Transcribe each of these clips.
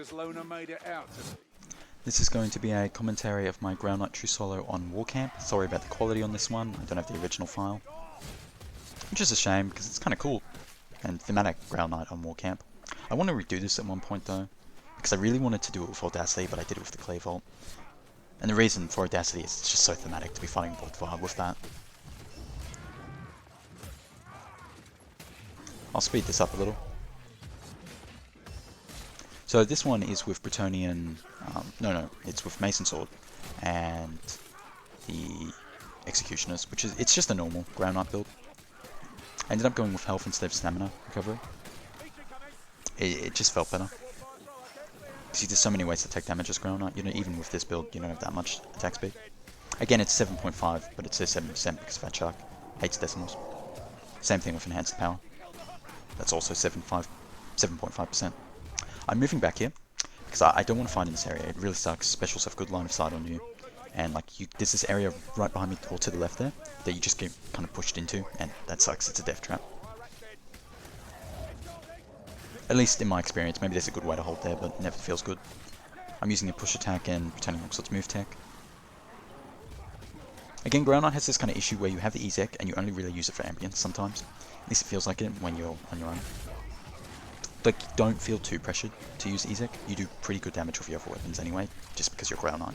as Lona made it out to be. This is going to be a commentary of my Grail Knight True Solo on Warcamp. Sorry about the quality on this one, I don't have the original file. Which is a shame, because it's kind of cool and thematic Grail Knight on Warcamp. I want to redo this at one point though, because I really wanted to do it with Audacity, but I did it with the Clay Vault. And the reason for Audacity is it's just so thematic to be fighting Bodvarr with that. I'll speed this up a little. So this one is with Bretonnian, it's with Mason Sword and the Executioners, which is, it's just a normal Grail Knight build. I ended up going with health instead of stamina recovery. It just felt better. See, there's so many ways to take damage as Grail Knight, even with this build, you don't have that much attack speed. Again, it's 7.5, but it says 7% because Fat Shark hates decimals. Same thing with Enhanced Power. That's also 7.5%. I'm moving back here, because I don't want to fight in this area, it really sucks. Specials have good line of sight on you, and like there's this area right behind me, or to the left there, that you just get kind of pushed into, and that sucks, it's a death trap. At least in my experience, maybe there's a good way to hold there, but it never feels good. I'm using a push attack and pretending Longsword's move tech. Again, Grail Knight has this kind of issue where you have the Ezek, and you only really use it for ambience sometimes. At least it feels like it when you're on your own. Like, don't feel too pressured to use Ezek. You do pretty good damage with your other weapons anyway, just because you're Grail Knight.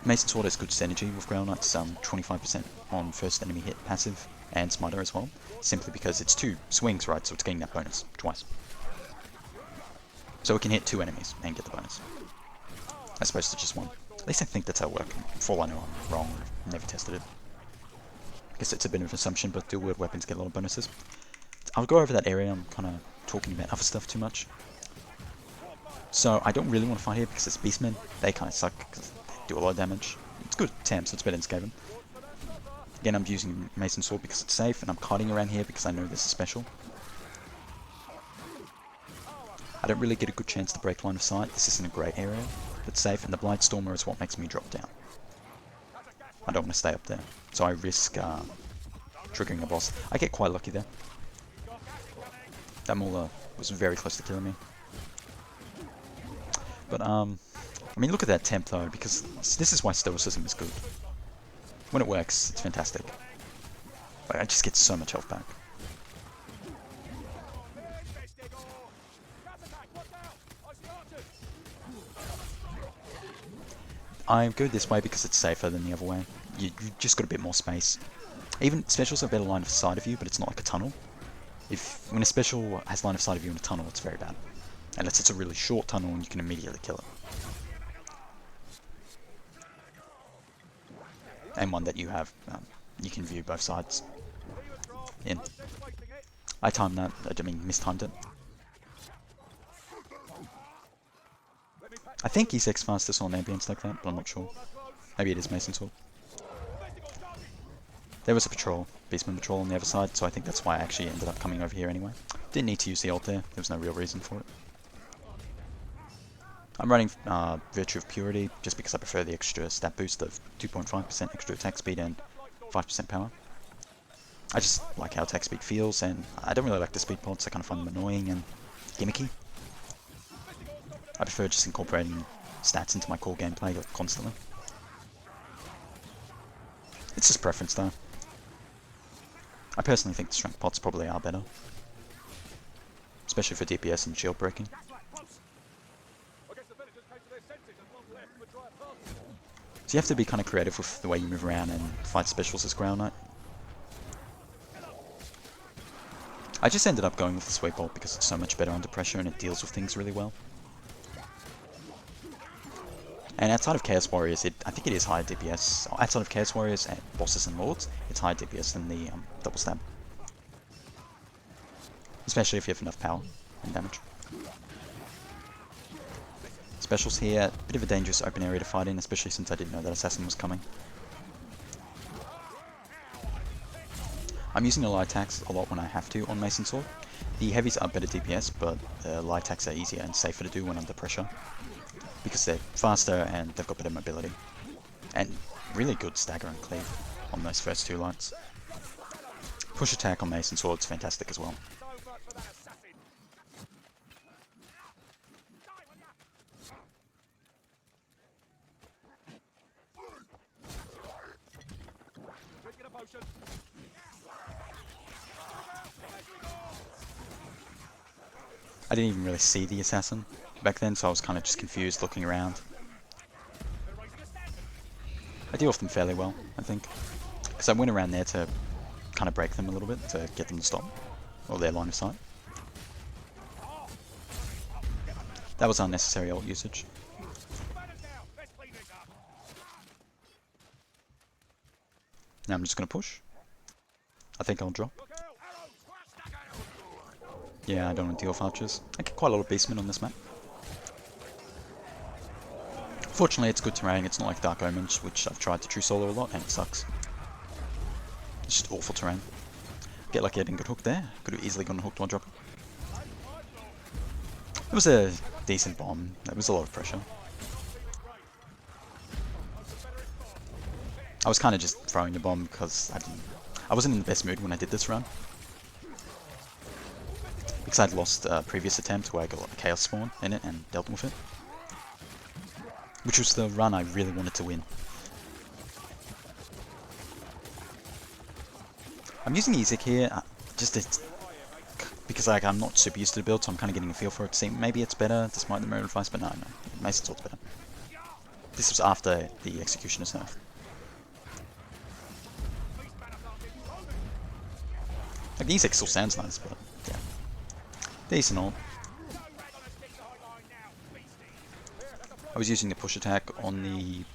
Mason Sword has good synergy with Grail Knight's 25% on first enemy hit passive, and Smiter as well, simply because it's 2 swings, right, so it's getting that bonus twice. So it can hit 2 enemies and get the bonus, as opposed to just 1. At least I think that's how it works. For all I know, I'm wrong, I've never tested it. I guess it's a bit of an assumption, but dual word weapons get a lot of bonuses. I'll go over that area, I'm kind of talking about other stuff too much. So I don't really want to fight here because it's Beastmen. They kind of suck because they do a lot of damage. It's good TAM, so it's better than Skaven. Again, I'm using Mason Sword because it's safe, and I'm kiting around here because I know this is special. I don't really get a good chance to break line of sight. This isn't a great area, but it's safe, and the Blightstormer is what makes me drop down. I don't want to stay up there, so I risk triggering a boss. I get quite lucky there. That Mauler was very close to killing me. But, I mean, look at that temp though, because this is why Stoicism is good. When it works, it's fantastic. Like, I just get so much health back. I go this way because it's safer than the other way. You just got a bit more space. Even specials have better line of sight of you, but it's not like a tunnel. When a special has line of sight of you in a tunnel, it's very bad. Unless it's a really short tunnel and you can immediately kill it. And one that you have, you can view both sides in. I timed that, I mean mistimed it. I think Ezek's fastest on ambience like that, but I'm not sure. Maybe it is Mason Sword. There was a patrol, Beastman patrol on the other side, so I think that's why I actually ended up coming over here anyway. Didn't need to use the ult there, there was no real reason for it. I'm running Virtue of Purity, just because I prefer the extra stat boost of 2.5% extra attack speed and 5% power. I just like how attack speed feels, and I don't really like the speed pods, I kind of find them annoying and gimmicky. I prefer just incorporating stats into my core gameplay like, constantly. It's just preference though. I personally think the strength pots probably are better. Especially for DPS and shield breaking. So you have to be kind of creative with the way you move around and fight specials as Grail Knight. I just ended up going with the Sweep Bolt because it's so much better under pressure and it deals with things really well. And outside of Chaos Warriors, I think it is higher DPS. Outside of Chaos Warriors and bosses and lords, it's higher DPS than the double stab. Especially if you have enough power and damage. Specials here, bit of a dangerous open area to fight in, especially since I didn't know that Assassin was coming. I'm using the light attacks a lot when I have to on Mason Sword. The heavies are better DPS, but the light attacks are easier and safer to do when under pressure. Because they're faster and they've got better mobility. And really good stagger and cleave on those first 2 lights. Push attack on Mason Sword's fantastic as well. I didn't even really see the assassin back then, so I was kind of just confused looking around. I deal with them fairly well, I think. Because I went around there to kind of break them a little bit, to get them to stop. Or their line of sight. That was unnecessary ult usage. Now I'm just going to push. I think I'll drop. Yeah, I don't want to deal with archers. I get quite a lot of beastmen on this map. Fortunately, it's good terrain. It's not like Dark Omens, which I've tried to true solo a lot, and it sucks. It's just awful terrain. Get lucky I didn't get hooked there. Could have easily gotten hooked while dropping. It was a decent bomb. There was a lot of pressure. I was kind of just throwing the bomb because I wasn't in the best mood when I did this run. Because I'd lost a previous attempt where I got a chaos spawn in it and dealt with it. Which was the run I really wanted to win. I'm using Ezek here, because like I'm not super used to the build, so I'm kind of getting a feel for it. See, maybe it's better despite the mirror advice, but no, Mason Sword's better. This was after the Executioner's nerf. Like, the Ezek still sounds nice, but yeah. Decent ult. I was using the push attack on the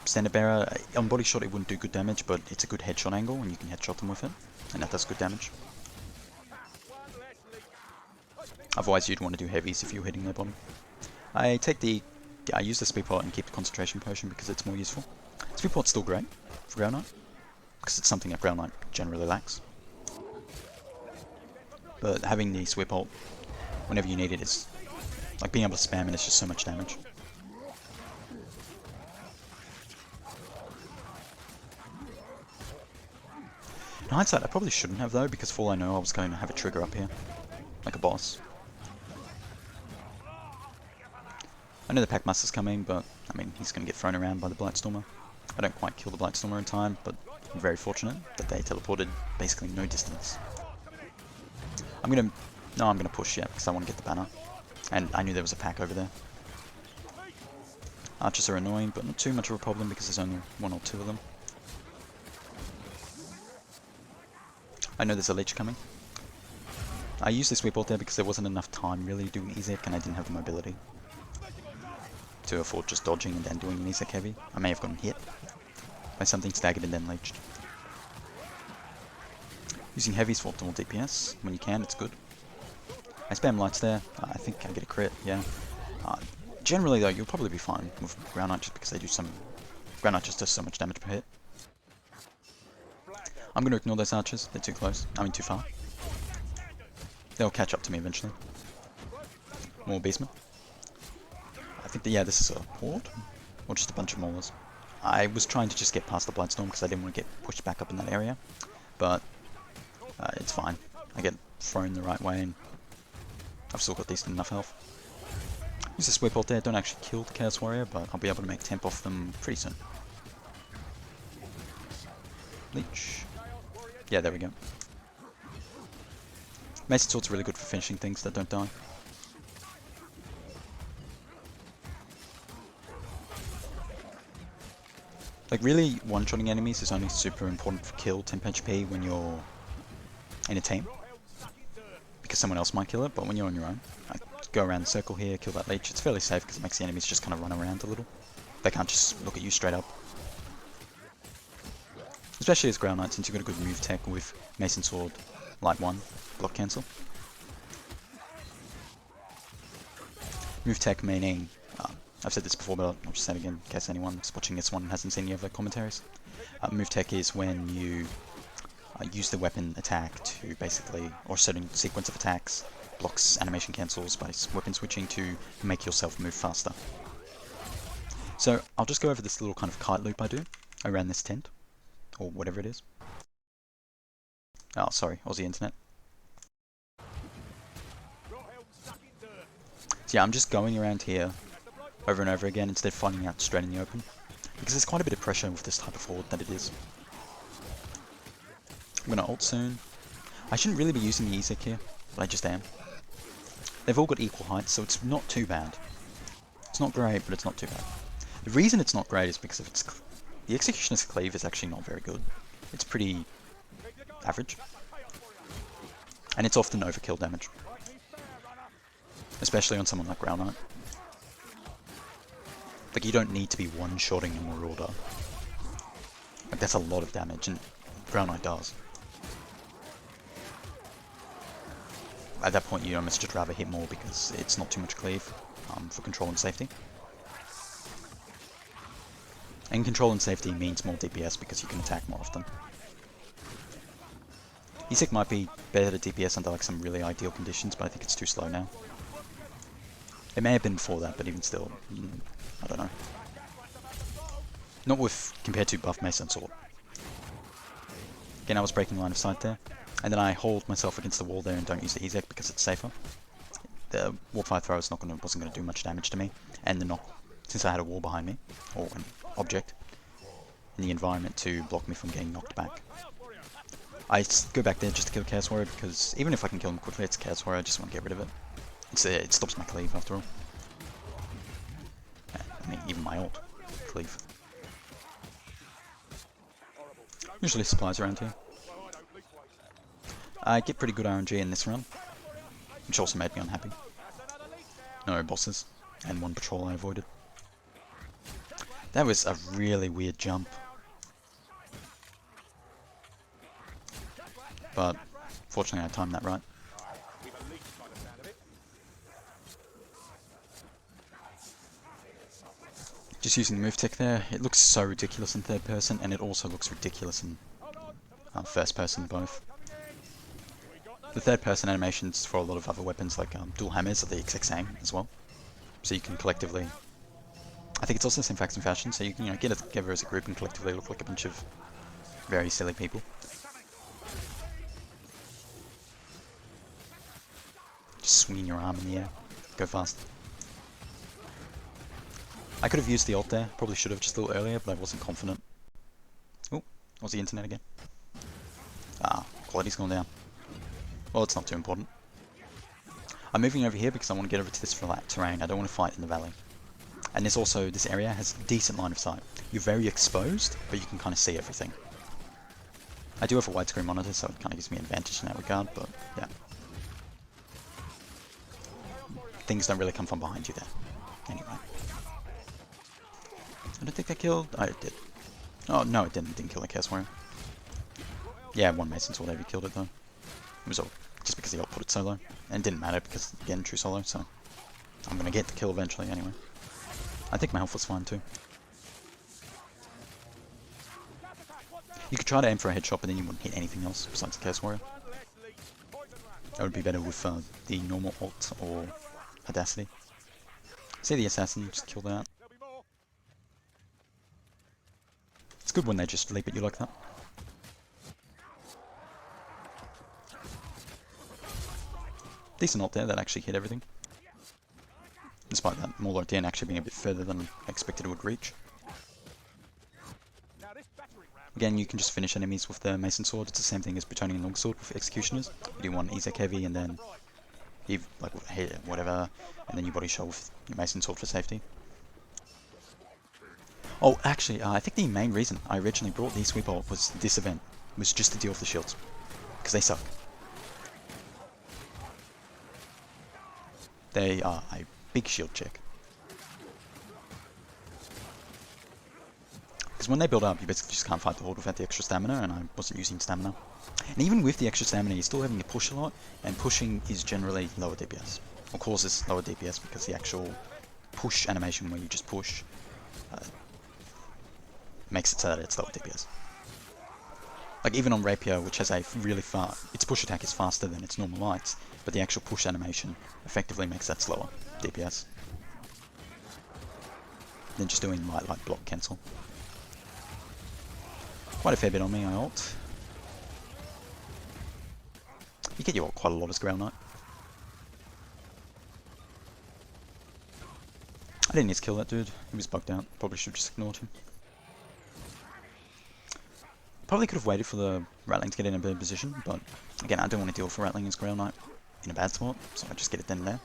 Standard Bearer. On body shot it wouldn't do good damage, but it's a good headshot angle and you can headshot them with it, and that does good damage. Otherwise you'd want to do heavies if you're hitting their body. I use the speed pot and keep the concentration potion because it's more useful. Speed pot's still great for Grail Knight, because it's something that Grail Knight generally lacks. But having the sweep ult whenever you need it is like being able to spam it is just so much damage. In hindsight, I probably shouldn't have though, because for all I know I was going to have a trigger up here, like a boss. I know the Packmaster's coming, but I mean he's going to get thrown around by the Blightstormer. I don't quite kill the Blightstormer in time, but I'm very fortunate that they teleported basically no distance. I'm gonna push yet because I want to get the banner, and I knew there was a pack over there. Archers are annoying, but not too much of a problem because there's only one or two of them. I know there's a leech coming. I used this sweep ult there because there wasn't enough time really doing Ezek, and I didn't have the mobility to afford just dodging and then doing an Ezek heavy. I may have gotten hit by something staggered and then leeched. Using heavies for optimal DPS when you can, it's good. I spam lights there. I think I get a crit, yeah. Generally though, you'll probably be fine with Grail Knight just because they do Grail Knight just does so much damage per hit. I'm going to ignore those archers, they're too close. I mean too far. They'll catch up to me eventually. More beastmen. I think that, yeah, this is a horde, or just a bunch of maulers. I was trying to just get past the Blightstorm because I didn't want to get pushed back up in that area, but it's fine. I get thrown the right way and I've still got decent enough health. Use the sweep ult there, don't actually kill the Chaos Warrior, but I'll be able to make temp off them pretty soon. Leech. Yeah, there we go. Mason Sword's really good for finishing things that don't die. Like really, one-shotting enemies is only super important for kill temp HP when you're in a team, because someone else might kill it, but when you're on your own, I go around the circle here, kill that leech, it's fairly safe because it makes the enemies just kind of run around a little. They can't just look at you straight up. Especially as Grail Knight, since you've got a good move tech with Mason Sword, Light 1, block cancel. Move tech meaning, I've said this before, but I'll just say it again in case anyone's watching this one hasn't seen any of the commentaries. Move tech is when you use the weapon attack to basically, or a certain sequence of attacks, blocks animation cancels by weapon switching to make yourself move faster. So I'll just go over this little kind of kite loop I do around this tent, or whatever it is. Oh, sorry, Aussie internet. So yeah, I'm just going around here over and over again instead of finding out straight in the open, because there's quite a bit of pressure with this type of horde that it is. I'm gonna ult soon. I shouldn't really be using the Ezek here, but I just am. They've all got equal height, so it's not too bad. It's not great, but it's not too bad. The reason it's not great is because of its... The Executioner's Cleave is actually not very good. It's pretty average. And it's often overkill damage. Especially on someone like Grail Knight. Like, you don't need to be one-shotting a Marauder. Like, that's a lot of damage, and Grail Knight does. At that point, you almost just rather hit more because it's not too much cleave for control and safety. And control and safety means more DPS because you can attack more often. Isaac might be better at DPS under like some really ideal conditions, but I think it's too slow now. It may have been before that, but even still, I don't know. Not with compared to buff Mace and Sword. Again, I was breaking line of sight there, and then I hold myself against the wall there and don't use the Ezek because it's safer. The Warpfire Throw wasn't going to do much damage to me, and the knock, since I had a wall behind me, or an object in the environment to block me from getting knocked back. I go back there just to kill Chaos Warrior because even if I can kill him quickly, it's Chaos Warrior, I just want to get rid of it. It stops my cleave after all. I mean, even my ult cleave. Usually supplies around here. I get pretty good RNG in this run, which also made me unhappy. No bosses, and one patrol I avoided. That was a really weird jump. But fortunately I timed that right. Just using the move tech there, it looks so ridiculous in third person, and it also looks ridiculous in first person both. The third person animations for a lot of other weapons like dual hammers are the exact same as well. So you can collectively... I think it's also the same facts and fashion, so you can get together as a group and collectively look like a bunch of very silly people. Just swinging your arm in the air. Go fast. I could have used the ult there, probably should have just a little earlier, but I wasn't confident. Oh, was the internet again? Ah, quality's gone down. Well, it's not too important. I'm moving over here because I want to get over to this flat terrain. I don't want to fight in the valley. And there's also, this area has a decent line of sight. You're very exposed, but you can kind of see everything. I do have a widescreen monitor, so it kind of gives me an advantage in that regard, but yeah. Things don't really come from behind you there. Anyway. I don't think that killed... Oh, it did. Oh, no, it didn't. It didn't kill the Chaos Warrior. Yeah, one Mason Sword maybe killed it, though. It was all just because the ult put it so low. And it didn't matter because, again, true solo, so... I'm gonna get the kill eventually, anyway. I think my health was fine, too. You could try to aim for a headshot, but then you wouldn't hit anything else besides the Chaos Warrior. That would be better with the normal ult or Audacity. See the assassin, just kill that. It's good when they just leap at you like that. Decent ult there, that actually hit everything. Despite that Mauler DN actually being a bit further than I expected it would reach. Again, you can just finish enemies with the Mason Sword. It's the same thing as Bretonnian Longsword with Executioners. You do one Ezek heavy and then you hit whatever, and then you body shot with your Mason Sword for safety. Oh, actually, I think the main reason I originally brought the Sweep ult was this event, was just to deal with the shields, because they suck. They are a big shield check. Because when they build up, you basically just can't fight the Horde without the extra stamina, and I wasn't using stamina. And even with the extra stamina, you're still having to push a lot, and pushing is generally lower DPS. Or causes lower DPS because the actual push animation where you just push makes it so that it's lower DPS. Like even on Rapier, which has a really its push attack is faster than its normal lights, but the actual push animation effectively makes that slower DPS. Than just doing light block cancel. Quite a fair bit on me, I ult. You get your ult quite a lot as Grail Knight. I didn't need to kill that dude, he was bugged out, probably should have just ignored him. Probably could have waited for the Ratling to get in a better position, but again, I don't want to deal with Ratling as Grail Knight. in a bad spot, so I just get it then and there.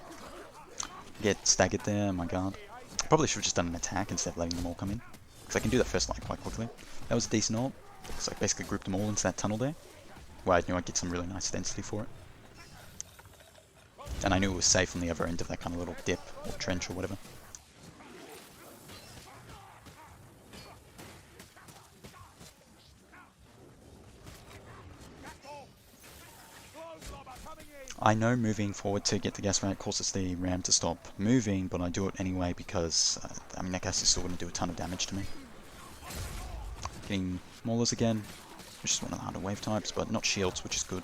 Get staggered there, my god. Probably should have just done an attack instead of letting them all come in. Because I can do that first line quite quickly. That was a decent ult. So I basically grouped them all into that tunnel there. Where I knew I'd get some really nice density for it. And I knew it was safe on the other end of that kind of little dip or trench or whatever. I know moving forward to get the gas rat causes the ram to stop moving, but I do it anyway because, I mean, that gas is still going to do a ton of damage to me. Getting maulers again, which is one of the harder wave types, but not shields, which is good.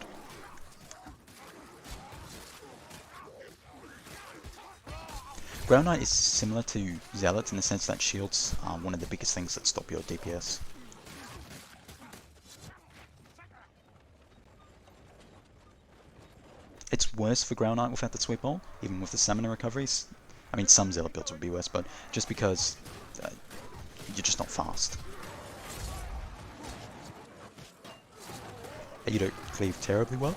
Grail Knight is similar to Zealot in the sense that shields are one of the biggest things that stop your DPS. It's worse for Grail Knight without the sweep bolt, even with the stamina recoveries. I mean, some Zealot builds would be worse, but just because you're just not fast. You don't cleave terribly well.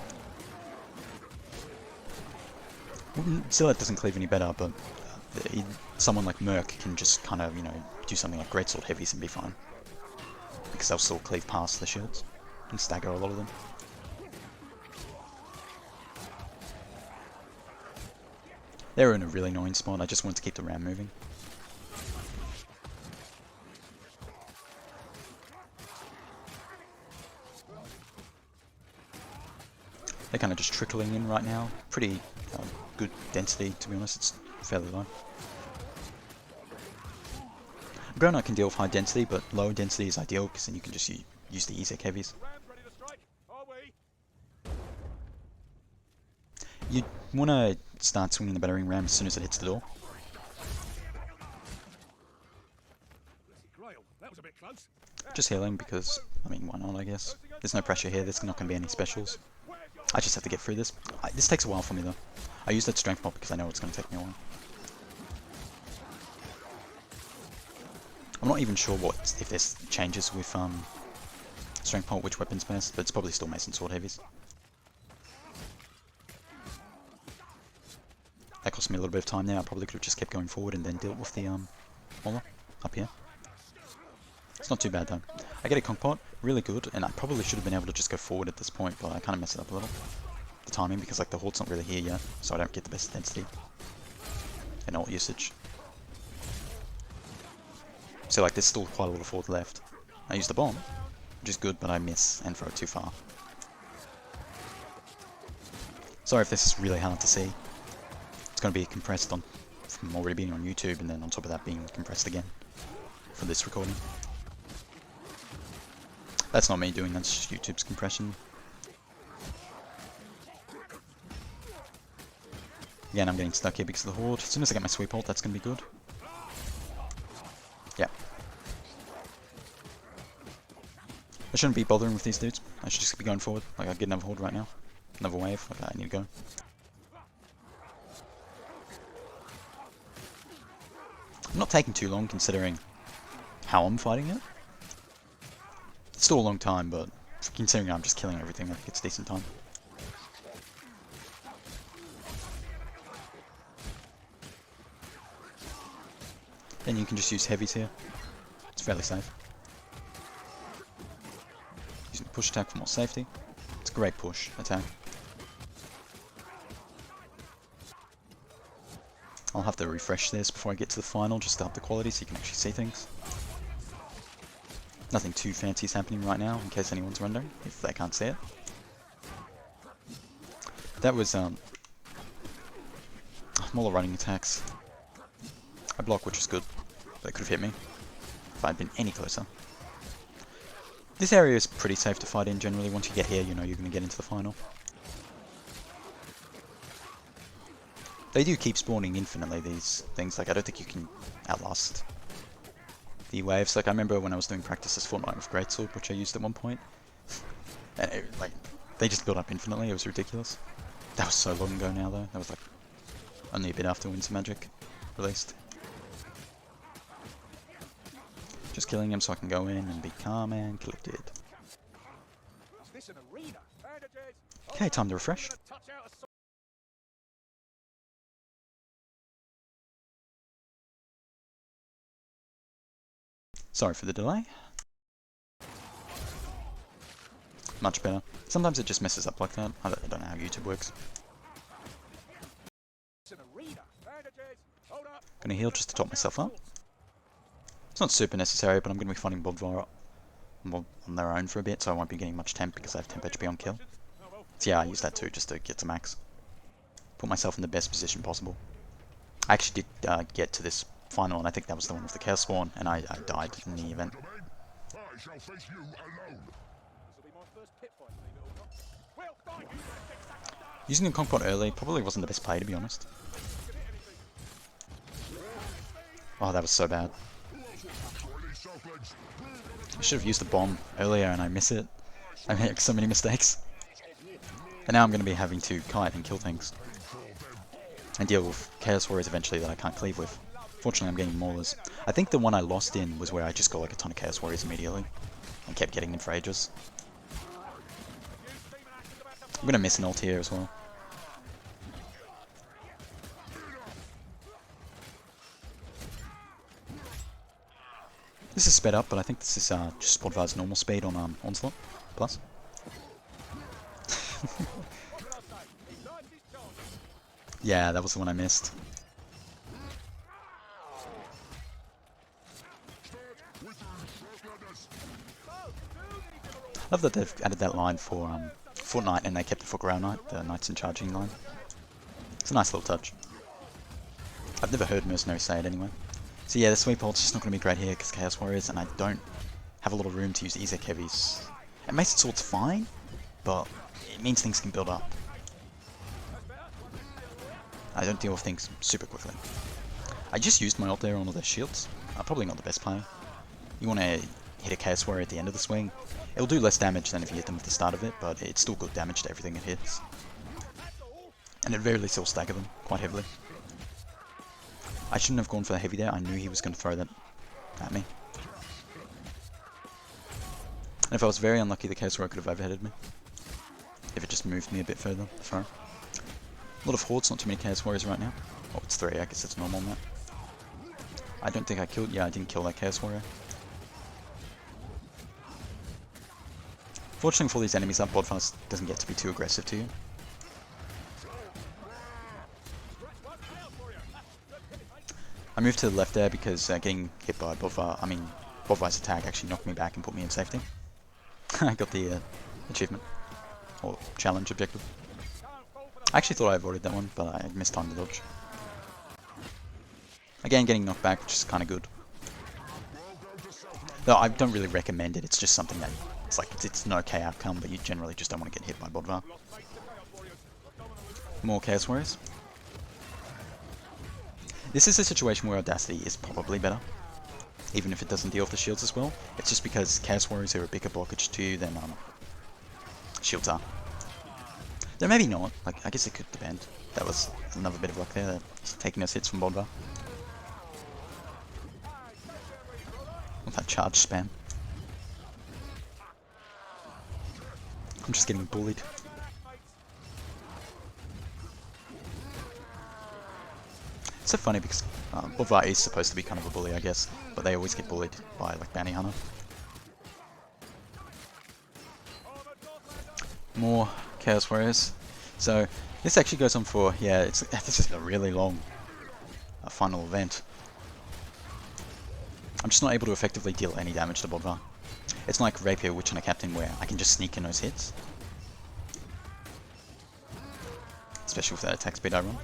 Zealot doesn't cleave any better, but someone like Merc can just kind of, you know, do something like Greatsword Heavies and be fine. Because they'll still cleave past the shields and stagger a lot of them. They're in a really annoying spot. I just want to keep the ram moving. They're kind of just trickling in right now. Pretty good density, to be honest. It's fairly low. Grail Knight can deal with high density, but low density is ideal because then you can just use the Ezek heavies. You want to start swinging the Battering Ram as soon as it hits the door. Just healing because, I mean, why not, I guess. There's no pressure here, there's not going to be any specials. I just have to get through this. This takes a while for me though. I use that strength pop because I know it's going to take me a while. I'm not even sure if there's changes with strength pop, which weapon's best, but it's probably still Mason Sword Heavies. That cost me a little bit of time there. I probably could have just kept going forward and then dealt with the Mauler up here. It's not too bad though. I get a conk pot, really good, and I probably should have been able to just go forward at this point, but I kind of messed it up a little. The timing, because like the Horde's not really here yet, so I don't get the best density and ult usage. So like there's still quite a lot of forward left. I use the bomb, which is good, but I miss and throw it too far. Sorry if this is really hard to see. It's going to be compressed from already being on YouTube, and then on top of that being compressed again for this recording. That's not me doing, that's just YouTube's compression. Again, I'm getting stuck here because of the Horde. As soon as I get my sweep ult, that's going to be good. Yeah. I shouldn't be bothering with these dudes. I should just be going forward. Like, I get another Horde right now. Another wave. Like, I need to go. I'm not taking too long considering how I'm fighting it. It's still a long time, but considering I'm just killing everything, I think it's a decent time. Then you can just use heavies here. It's fairly safe. Using the push attack for more safety. It's a great push attack. I'll have to refresh this before I get to the final just to up the quality so you can actually see things. Nothing too fancy is happening right now, in case anyone's wondering, if they can't see it. That was, Mauler running attacks. I block, which was good. That could have hit me if I'd been any closer. This area is pretty safe to fight in generally. Once you get here, you know you're going to get into the final. They do keep spawning infinitely, these things. Like, I don't think you can outlast the waves. Like, I remember when I was doing practices Fortnite with Greatsword, which I used at one point. And like, they just built up infinitely. It was ridiculous. That was so long ago now, though. That was like only a bit after Winter Magic released. Just killing him so I can go in and be calm and collected. Okay, time to refresh. Sorry for the delay. Much better. Sometimes it just messes up like that. I don't know how YouTube works. Gonna heal just to top myself up. It's not super necessary, but I'm gonna be fighting Bodvarr on their own for a bit, so I won't be getting much temp because I have temp HP on kill. So yeah, I use that too, just to get to max. Put myself in the best position possible. I actually did get to this final, and I think that was the one with the Chaos Spawn, and I died in the event. Using a Conk Pot early probably wasn't the best play, to be honest. Oh, that was so bad. I should have used the bomb earlier and I miss it. I make so many mistakes. And now I'm going to be having to kite and kill things. And deal with Chaos Warriors eventually that I can't cleave with. Fortunately I'm getting Maulers. I think the one I lost in was where I just got like a ton of Chaos Warriors immediately. And kept getting them for ages. I'm going to miss an ult here as well. This is sped up, but I think this is just Bodvarr's normal speed on Onslaught Plus. Yeah, that was the one I missed. I love that they've added that line for Fortnite and they kept it for Grail Knight, the Knights in Charging line. It's a nice little touch. I've never heard Mercenary say it anyway. So yeah, the sweep ult's just not going to be great here because Chaos Warriors, and I don't have a lot of room to use Ezek heavies. And Mason Sword's fine, but it means things can build up. I don't deal with things super quickly. I just used my ult there on all their shields. Probably not the best play. You want to hit a Chaos Warrior at the end of the swing. It'll do less damage than if you hit them at the start of it, but it's still good damage to everything it hits. And at very least it'll stagger them quite heavily. I shouldn't have gone for the heavy there. I knew he was going to throw that at me. And if I was very unlucky, the Chaos Warrior could have overheaded me. If it just moved me a bit further, the throw. A lot of hordes, not too many Chaos Warriors right now. Oh, it's 3, I guess it's normal now. I don't think I killed... Yeah, I didn't kill that Chaos Warrior. Fortunately for all these enemies up, Bodvarr doesn't get to be too aggressive to you. I moved to the left there because getting hit by Bodvarr's attack actually knocked me back and put me in safety. I got the achievement, or challenge objective. I actually thought I avoided that one, but I missed time to dodge. Again, getting knocked back, which is kind of good. Though I don't really recommend it, it's just something that, it's an okay outcome, but you generally just don't want to get hit by Bodvarr. More Chaos Warriors. This is a situation where Audacity is probably better, even if it doesn't deal with the shields as well. It's just because Chaos Warriors are a bigger blockage to you than shields are. Though maybe not, I guess it could depend. That was another bit of luck there, he's taking those hits from Bodvarr. With that charge spam. I'm just getting bullied. It's so funny because Bodvarr is supposed to be kind of a bully, I guess, but they always get bullied by Bounty Hunter. More Chaos Warriors. So this actually goes on for this is a really long final event. I'm just not able to effectively deal any damage to Bodvarr. It's like Rapier, Witch, and a Captain where I can just sneak in those hits, especially with that attack speed I run.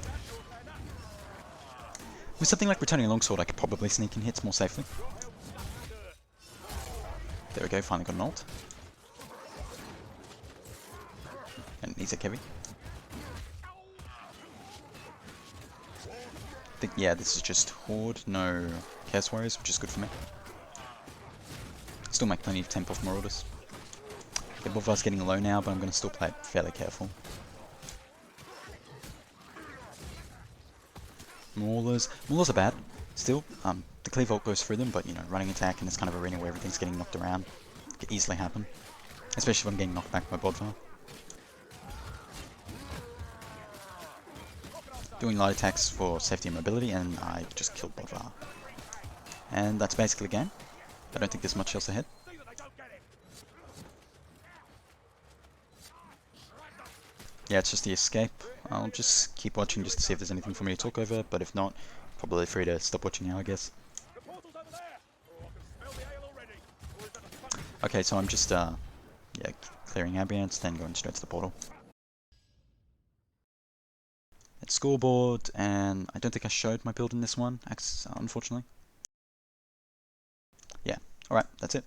With something like Returning Longsword, I could probably sneak in hits more safely. There we go, finally got an ult. And these are heavy. I think, yeah, this is just Horde, no Chaos Warriors, which is good for me. Still make plenty of temp off Marauders. Okay, Bodvarr's getting low now, but I'm going to still play it fairly careful. Maulers are bad. Still, the cleave ult goes through them, but running attack in this kind of arena where everything's getting knocked around could easily happen. Especially if I'm getting knocked back by Bodvarr. Doing light attacks for safety and mobility, and I just killed Bodvarr. And that's basically the game. I don't think there's much else ahead. Yeah, it's just the escape. I'll just keep watching just to see if there's anything for me to talk over, but if not, probably free to stop watching now, I guess. Okay, so I'm just, yeah, clearing ambience, then going straight to the portal. It's scoreboard, and I don't think I showed my build in this one, unfortunately. Yeah, alright, that's it.